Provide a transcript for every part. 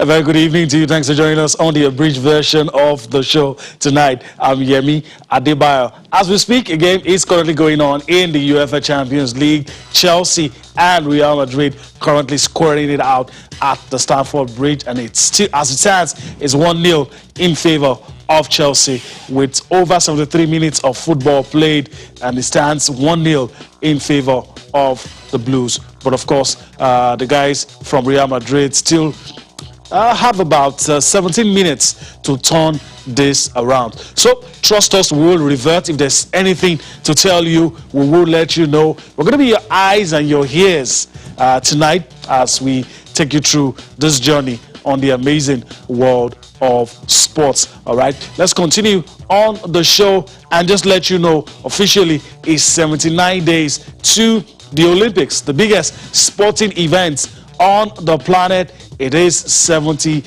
A very good evening to you. Thanks for joining us on the abridged version of the show tonight. I'm Yemi Adebayo. As we speak, a game is currently going on in the UEFA Champions League. Chelsea and Real Madrid currently scoring it out at the Stamford Bridge, and it's still, as it stands, is 1-0 in favor of Chelsea with over 73 minutes of football played, and it stands 1-0 in favor of the Blues. But of course, the guys from Real Madrid still have about 17 minutes to turn this around. So trust us, we will revert. If there's anything to tell you, we will let you know. We're going to be your eyes and your ears tonight as we take you through this journey on the amazing world of sports. All right, let's continue on the show and just let you know officially it's 79 days to the Olympics, the biggest sporting event on the planet. It is 79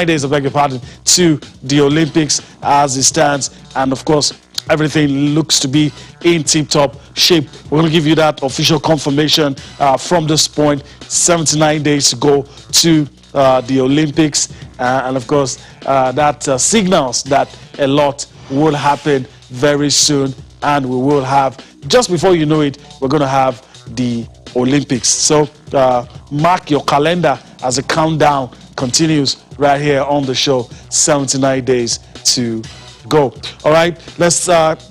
days, I beg your pardon, to the Olympics as it stands, and of course everything looks to be in tip-top shape. We're going to give you that official confirmation from this point. 79 days to go to the Olympics, and of course that signals that a lot will happen very soon, and we will have, just before you know it, we're going to have the Olympics. So mark your calendar as the countdown continues right here on the show. 79 days to go. All right, let's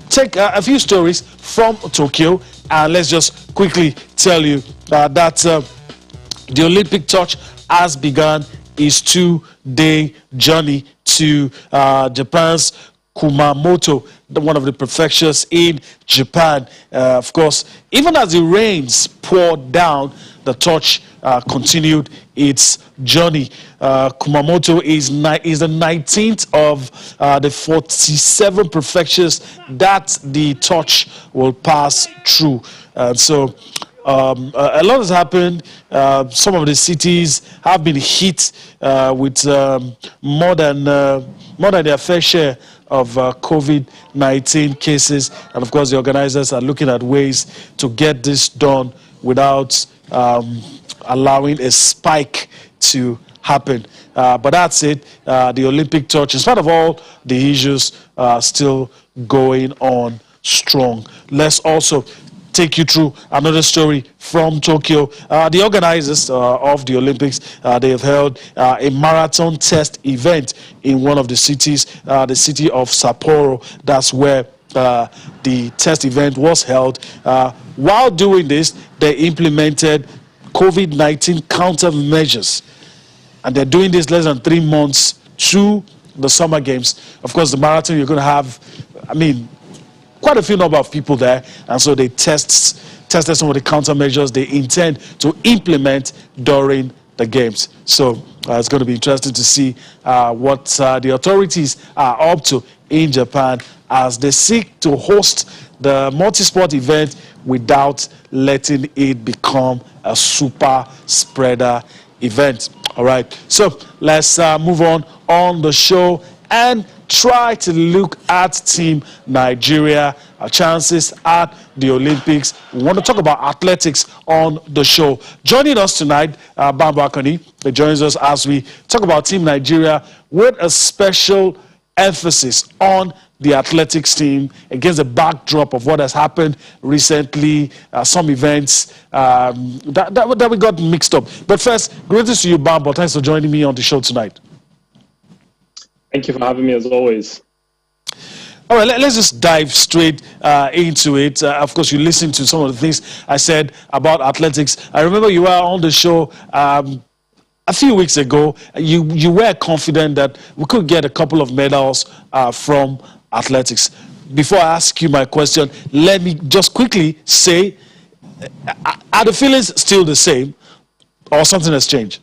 take a few stories from Tokyo, and let's just quickly tell you that the Olympic torch has begun its 2-day journey to Japan's Kumamoto, one of the prefectures in Japan. Of course, even as the rains poured down, the torch continued its journey. Kumamoto is the 19th of the 47 prefectures that the torch will pass through. So a lot has happened. Some of the cities have been hit with more than their fair share of COVID-19 cases, and of course the organizers are looking at ways to get this done without allowing a spike to happen. But that's it. The Olympic torch, in spite of all the issues, still going on strong. Let's also take you through another story from Tokyo. The organizers of the Olympics, they have held a marathon test event in one of the cities, the city of Sapporo. That's where the test event was held. While doing this, they implemented COVID-19 countermeasures, and they're doing this less than 3 months to the Summer Games. Of course, the marathon, you're going to have, quite a few number of people there, and so they tested some of the countermeasures they intend to implement during the games. So it's going to be interesting to see what the authorities are up to in Japan as they seek to host the multi-sport event without letting it become a super spreader event. All right, so let's move on the show and try to look at Team Nigeria, our chances at the Olympics. We want to talk about athletics on the show. Joining us tonight, Bamba Akani, he joins us as we talk about Team Nigeria with a special emphasis on the athletics team against the backdrop of what has happened recently, some events that we got mixed up. But first, greetings to you, Bamba. Thanks for joining me on the show tonight. Thank you for having me, as always. All right, let's just dive straight into it. Of course, you listened to some of the things I said about athletics. I remember you were on the show a few weeks ago. You were confident that we could get a couple of medals from athletics. Before I ask you my question, let me just quickly say, are the feelings still the same, or something has changed?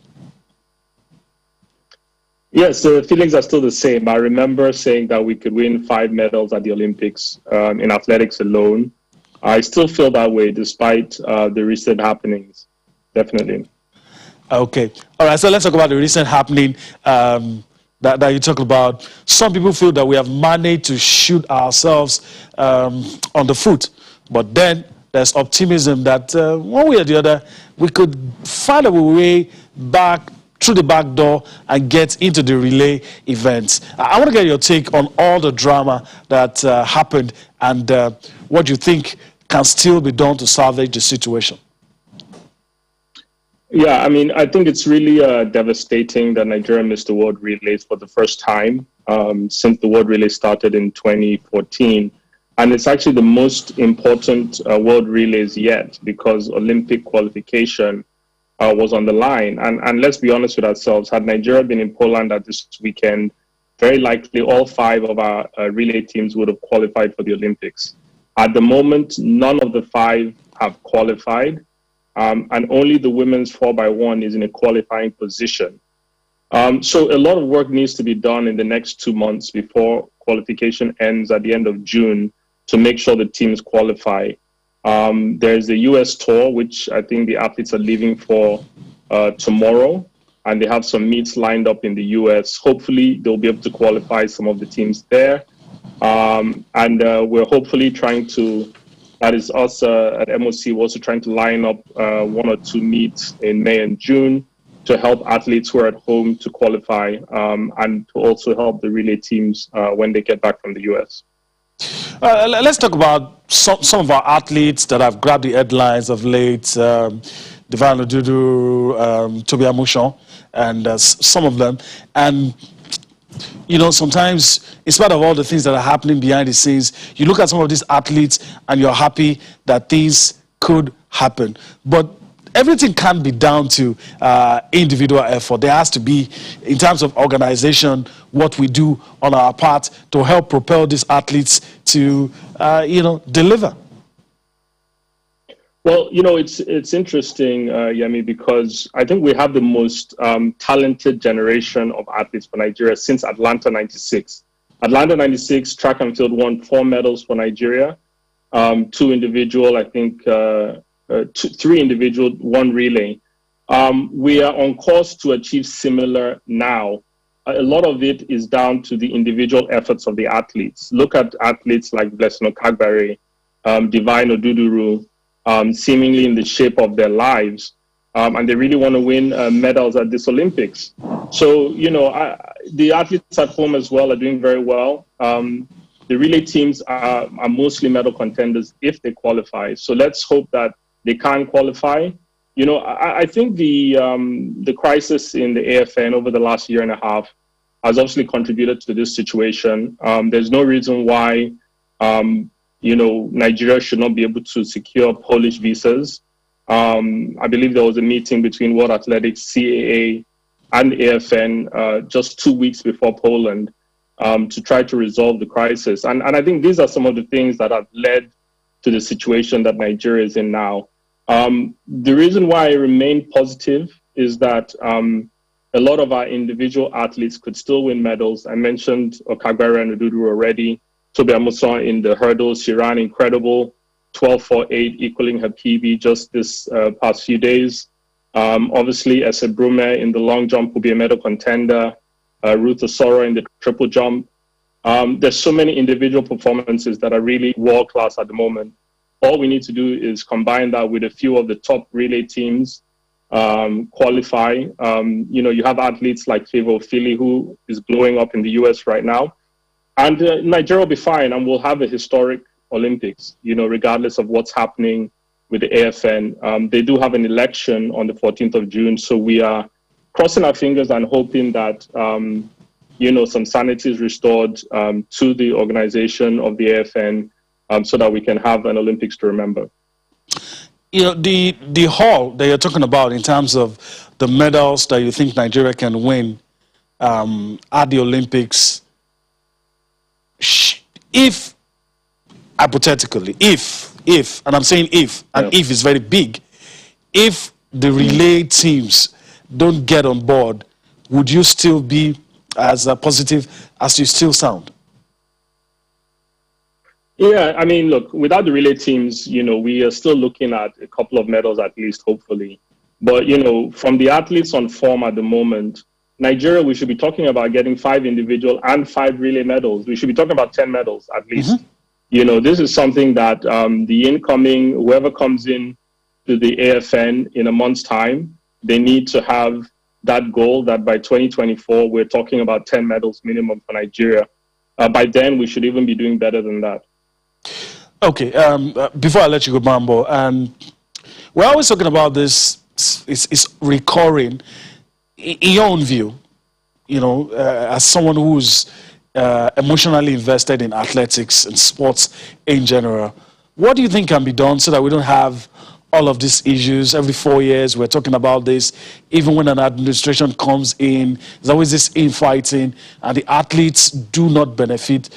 Yes, the feelings are still the same. I remember saying that we could win 5 medals at the Olympics in athletics alone. I still feel that way despite the recent happenings, definitely. Okay. All right, so let's talk about the recent happening that you talked about. Some people feel that we have managed to shoot ourselves on the foot, but then there's optimism that one way or the other, we could find a way back through the back door and get into the relay events. I want to get your take on all the drama that happened and what you think can still be done to salvage the situation. Yeah, I mean, I think it's really devastating that Nigeria missed the World Relays for the first time since the World Relay started in 2014. And it's actually the most important World Relays yet because Olympic qualification was on the line. And let's be honest with ourselves, had Nigeria been in Poland at this weekend, very likely all 5 of our relay teams would have qualified for the Olympics. At the moment, none of the 5 have qualified, and only the women's 4x1 is in a qualifying position. So a lot of work needs to be done in the next 2 months before qualification ends at the end of June to make sure the teams qualify. There's the US tour, which I think the athletes are leaving for tomorrow, and they have some meets lined up in the US. Hopefully, they'll be able to qualify some of the teams there. And we're hopefully trying to, that is us at MOC, we're also trying to line up 1 or 2 meets in May and June to help athletes who are at home to qualify and to also help the relay teams when they get back from the US. Let's talk about some of our athletes that have grabbed the headlines of late, Divine Odudu, Toby Amushon, and some of them. And, you know, sometimes, in spite of all the things that are happening behind the scenes, you look at some of these athletes and you're happy that things could happen. But everything can't be down to individual effort. There has to be, in terms of organization, what we do on our part to help propel these athletes to, deliver. Well, you know, it's interesting, Yemi, because I think we have the most talented generation of athletes for Nigeria since Atlanta 96. Atlanta 96, track and field won 4 medals for Nigeria, 2 individual, I think 3 individual, 1 relay. We are on course to achieve similar now. A lot of it is down to the individual efforts of the athletes. Look at athletes like Blessing Okagbare, Divine Oduduru, seemingly in the shape of their lives, and they really want to win medals at this Olympics. So, you know, the athletes at home as well are doing very well. The relay teams are mostly medal contenders if they qualify. So let's hope that they can qualify. You know, I think the crisis in the AFN over the last year and a half has obviously contributed to this situation. There's no reason why, Nigeria should not be able to secure Polish visas. I believe there was a meeting between World Athletics, CAA, and AFN just 2 weeks before Poland to try to resolve the crisis. And I think these are some of the things that have led to the situation that Nigeria is in now. The reason why I remain positive is that a lot of our individual athletes could still win medals. I mentioned Okagbare and Odudu already. Toby Amushon in the hurdles, she ran incredible, 12.48, equaling her PB just this past few days. Obviously, Ese Brume in the long jump will be a medal contender. Ruth Osoro in the triple jump. There's so many individual performances that are really world-class at the moment. All we need to do is combine that with a few of the top relay teams, qualify. You have athletes like Favor Philly, who is blowing up in the US right now. And Nigeria will be fine, and we'll have a historic Olympics, regardless of what's happening with the AFN. They do have an election on the 14th of June, so we are crossing our fingers and hoping that, some sanity is restored to the organization of the AFN so that we can have an Olympics to remember. The haul that you're talking about in terms of the medals that you think Nigeria can win at the Olympics, if, hypothetically, if, and I'm saying if, and if is very big, if the relay teams don't get on board, would you still be as positive as you still sound? Yeah, I mean, look, without the relay teams, we are still looking at a couple of medals at least, hopefully. But, from the athletes on form at the moment, Nigeria, we should be talking about getting 5 individual and 5 relay medals. We should be talking about 10 medals at least. Mm-hmm. This is something that the incoming, whoever comes in to the AFN in a month's time, they need to have that goal that by 2024, we're talking about 10 medals minimum for Nigeria. By then, we should even be doing better than that. Okay, before I let you go, Mambo, we're always talking about this, it's recurring. In your own view, you know, as someone who's emotionally invested in athletics and sports in general, what do you think can be done so that we don't have all of these issues every 4 years? We're talking about this. Even when an administration comes in, there's always this infighting, and the athletes do not benefit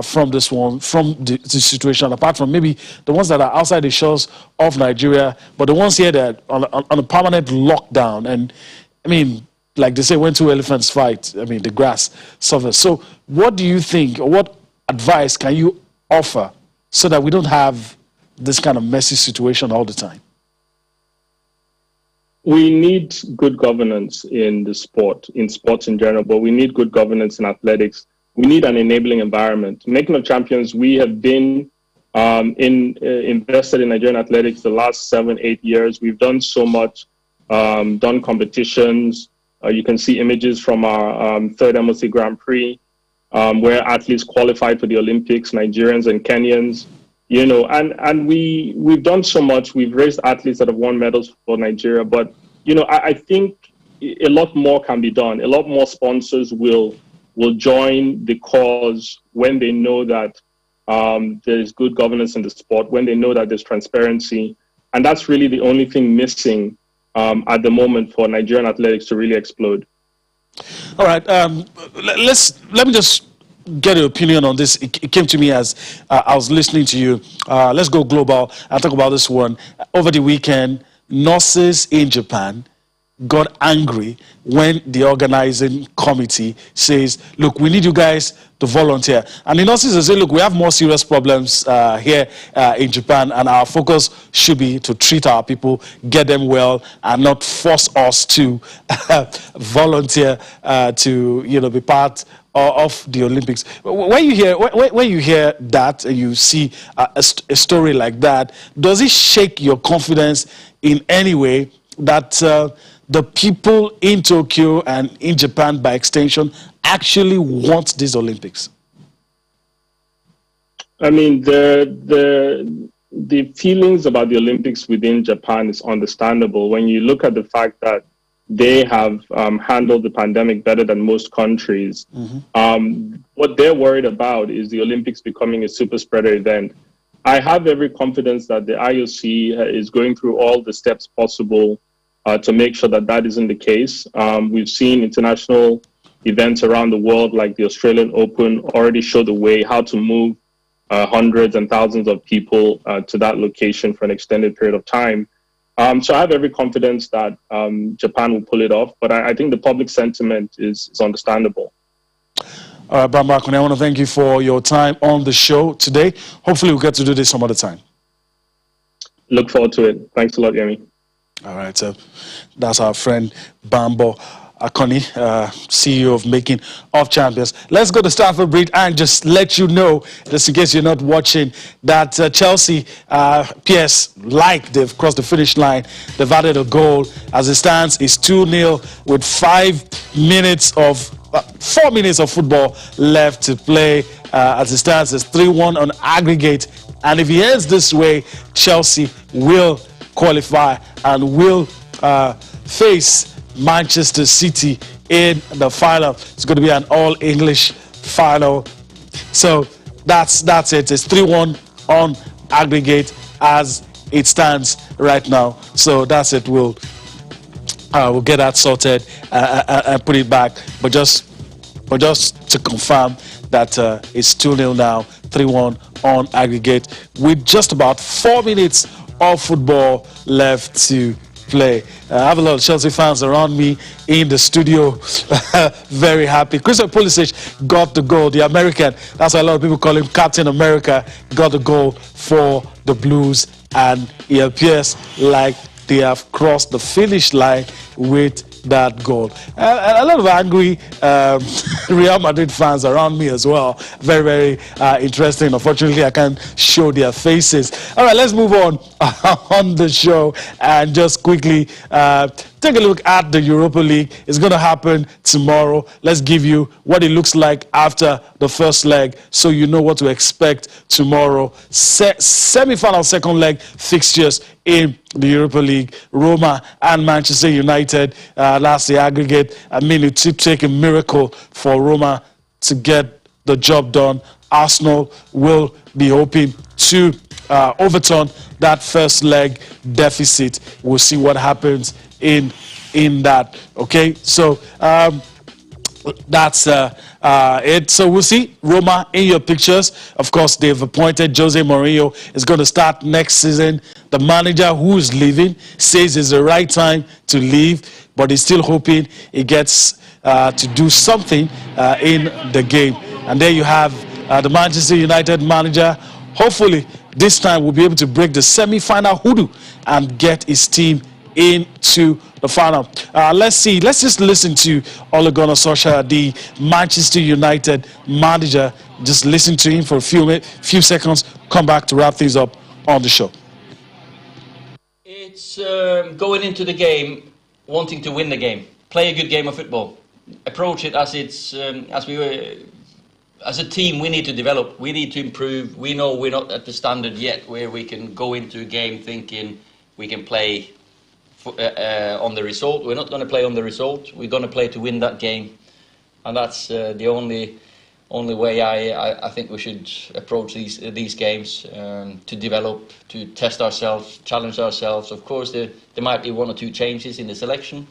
from this one, from the situation, apart from maybe the ones that are outside the shores of Nigeria, but the ones here that are on a permanent lockdown. And I mean, like they say, when two elephants fight, I mean, the grass suffers. So what do you think, or what advice can you offer so that we don't have this kind of messy situation all the time? We need good governance in the sport, in sports in general, but we need good governance in athletics. We need an enabling environment. Making of Champions, we have been invested in Nigerian athletics the last 7-8 years. We've done so much, done competitions. You can see images from our third MLC Grand Prix, where athletes qualified for the Olympics, Nigerians and Kenyans. You know, and we've done so much. We've raised athletes that have won medals for Nigeria. But, you know, I think a lot more can be done. A lot more sponsors will join the cause when they know that there's good governance in the sport, when they know that there's transparency. And that's really the only thing missing at the moment for Nigerian athletics to really explode. All right. Let me just get your opinion on this. It came to me as I was listening to you. Let's go global. I'll talk about this one. Over the weekend, nurses in Japan got angry when the organizing committee says, look, we need you guys to volunteer. And the nurses will say, look, we have more serious problems here in Japan, and our focus should be to treat our people, get them well, and not force us to volunteer to, you know, be part of the Olympics. When you hear that and you see a story like that, does it shake your confidence in any way that the people in Tokyo and in Japan, by extension, actually want these Olympics? I mean, the feelings about the Olympics within Japan is understandable when you look at the fact that they have handled the pandemic better than most countries. Mm-hmm. What they're worried about is the Olympics becoming a super spreader event. I have every confidence that the IOC is going through all the steps possible to make sure that that isn't the case. We've seen international events around the world, like the Australian Open, already show the way how to move hundreds and thousands of people to that location for an extended period of time. So I have every confidence that Japan will pull it off, but I think the public sentiment is understandable. All right, Bamba Akoni, I want to thank you for your time on the show today. Hopefully we'll get to do this some other time. Look forward to it. Thanks a lot, Yemi. All right, so that's our friend Bamba Akoni, CEO of Making of Champions. Let's go to Stamford Bridge and just let you know, just in case you're not watching, that Chelsea, PS, like they've crossed the finish line. They've added a goal. As it stands, it's 2-0 with 4 minutes of football left to play. As it stands, it's 3-1 on aggregate. And if he ends this way, Chelsea will qualify and will face Manchester City in the final. It's going to be an all-English final. So that's it. It's 3-1 on aggregate as it stands right now. So that's it. We'll get that sorted and put it back. But just to confirm that it's 2-0 now, 3-1 on aggregate, with just about 4 minutes of football left to play. I have a lot of Chelsea fans around me in the studio. Very happy. Christian Pulisic got the goal. The American, that's why a lot of people call him Captain America, got the goal for the Blues, and it appears like they have crossed the finish line with that goal. A lot of angry Real Madrid fans around me as well. Very, very interesting. Unfortunately, I can't show their faces. All right, let's move on on the show and just quickly take a look at the Europa League. It's going to happen tomorrow. Let's give you what it looks like after the first leg so you know what to expect tomorrow. Semi-final second leg fixtures in the Europa League. Roma and Manchester United, that's the aggregate. I mean, it would take a miracle for Roma to get the job done. Arsenal will be hoping to overturn that first leg deficit. We'll see what happens in that. Okay, so that's it. So we'll see Roma in your pictures. Of course, they've appointed Jose Mourinho. Is going to start next season. The manager who is leaving says it's the right time to leave, but he's still hoping he gets to do something in the game. And there you have the Manchester United manager. Hopefully, this time we'll be able to break the semi-final hoodoo and get his team into the final. Let's see. Let's just listen to Ole Gunnar Solskjaer, the Manchester United manager. Just listen to him for a few seconds. Come back to wrap things up on the show. It's going into the game, wanting to win the game, play a good game of football, approach it as it's as a team. We need to develop, we need to improve. We know we're not at the standard yet where we can go into a game thinking we can play on the result. We're not going to play on the result. We're going to play to win that game, and that's the only way I think we should approach these games, to develop, to test ourselves, challenge ourselves. Of course, there might be one or two changes in the selection.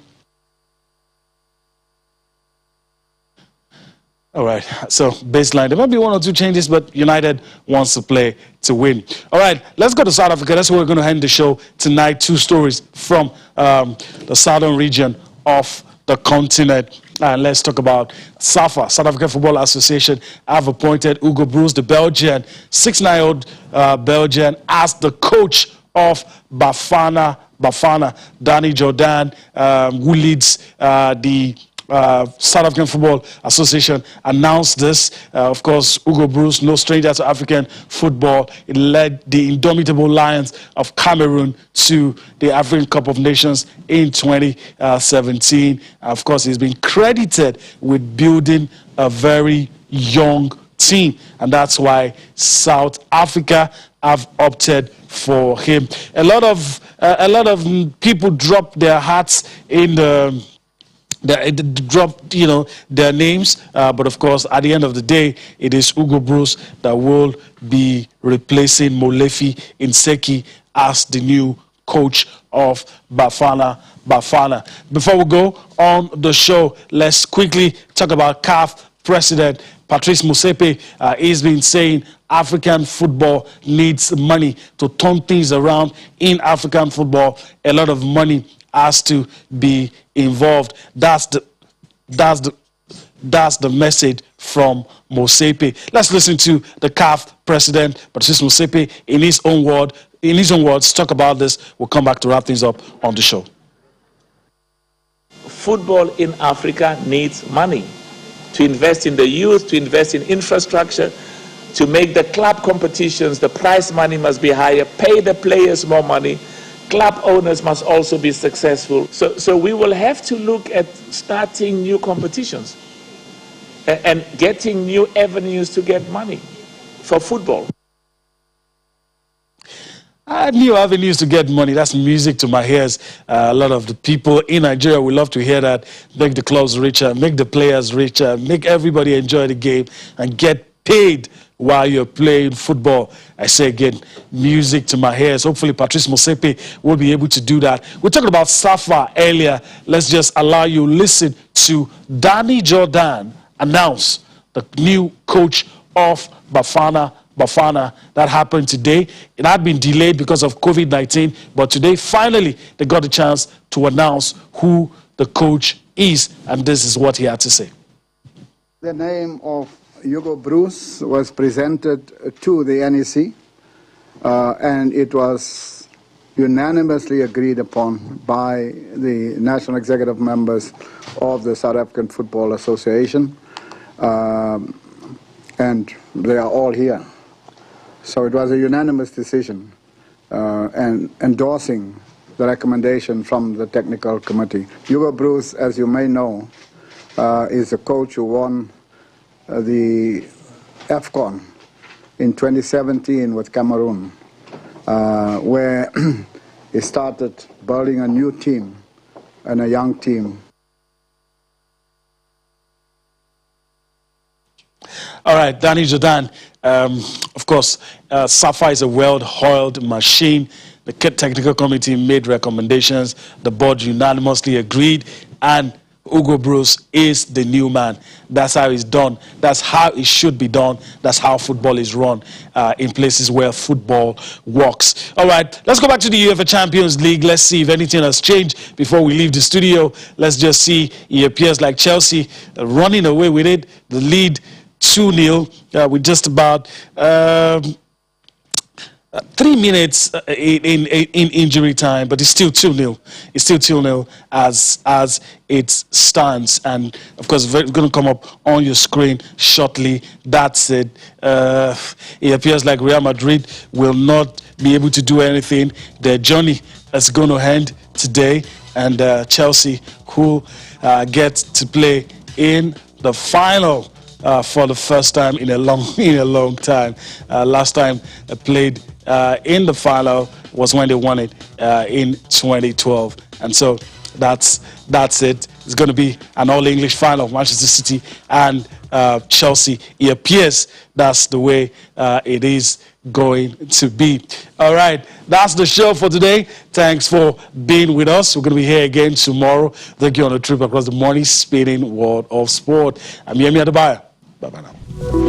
All right, so baseline. There might be one or two changes, but United wants to play to win. All right, let's go to South Africa. That's where we're going to end the show tonight. Two stories from the southern region of the continent. And let's talk about SAFA, South African Football Association. Have appointed Hugo Broos, the Belgian, 6'9" Belgian, as the coach of Bafana. Danny Jordan, who leads the South African Football Association, announced this. Of course, Hugo Broos, no stranger to African football. He led the indomitable Lions of Cameroon to the African Cup of Nations in 2017. Of course, he's been credited with building a very young team, and that's why South Africa have opted for him. A lot of people dropped their hats in they dropped, their names, but of course, at the end of the day, it is Hugo Broos that will be replacing Molefi Inseki as the new coach of Bafana. Before we go on the show, let's quickly talk about CAF President Patrice Motsepe. He's been saying African football needs money to turn things around in African football. A lot of money has to be involved. That's the message from Motsepe. Let's listen to the CAF president, Patrice Motsepe, in his own words, talk about this. We'll come back to wrap things up on the show. Football in Africa needs money to invest in the youth, to invest in infrastructure, to make the club competitions, the prize money must be higher, pay the players more money. Club owners must also be successful. So we will have to look at starting new competitions and getting new avenues to get money for football. New avenues to get money. That's music to my ears. A lot of the people in Nigeria would love to hear that. Make the clubs richer, make the players richer, make everybody enjoy the game and get paid while you're playing football. I say again, music to my ears. Hopefully Patrice Motsepe will be able to do that. We're talking about SAFA earlier. Let's just allow you listen to Danny Jordan announce the new coach of Bafana. That happened today. It had been delayed because of COVID-19, but today finally they got a chance to announce who the coach is, and this is what he had to say. The name of Hugo Broos was presented to the NEC, and it was unanimously agreed upon by the national executive members of the South African Football Association, and they are all here. So it was a unanimous decision and endorsing the recommendation from the technical committee. Hugo Bruce, as you may know, is a coach who won the AFCON in 2017 with Cameroon, where he started building a new team and a young team. All right, Danny Jordan. Of course, SAFA is a well-oiled machine. The technical committee made recommendations. The board unanimously agreed, and Hugo Bruce is the new man. That's how it's done. That's how it should be done. That's how football is run in places where football works. All right, let's go back to the UEFA Champions League. Let's see if anything has changed before we leave the studio. Let's just see. It appears like Chelsea running away with it. The lead 2-0 with just about 3 minutes in injury time, but it's still 2-0. It's still 2-0 as it stands, and of course it's going to come up on your screen shortly. That's it. It appears like Real Madrid will not be able to do anything. Their journey is going to end today, and Chelsea, who get to play in the final for the first time in a long time. Last time they played in the final was when they won it in 2012, and so that's it. It's going to be an all-English final, Manchester City and Chelsea. It appears that's the way it is going to be. All right, that's the show for today. Thanks for being with us. We're going to be here again tomorrow. Thank you on a trip across the morning spinning world of sport. I'm Yemi Adebayo. Bye-bye now.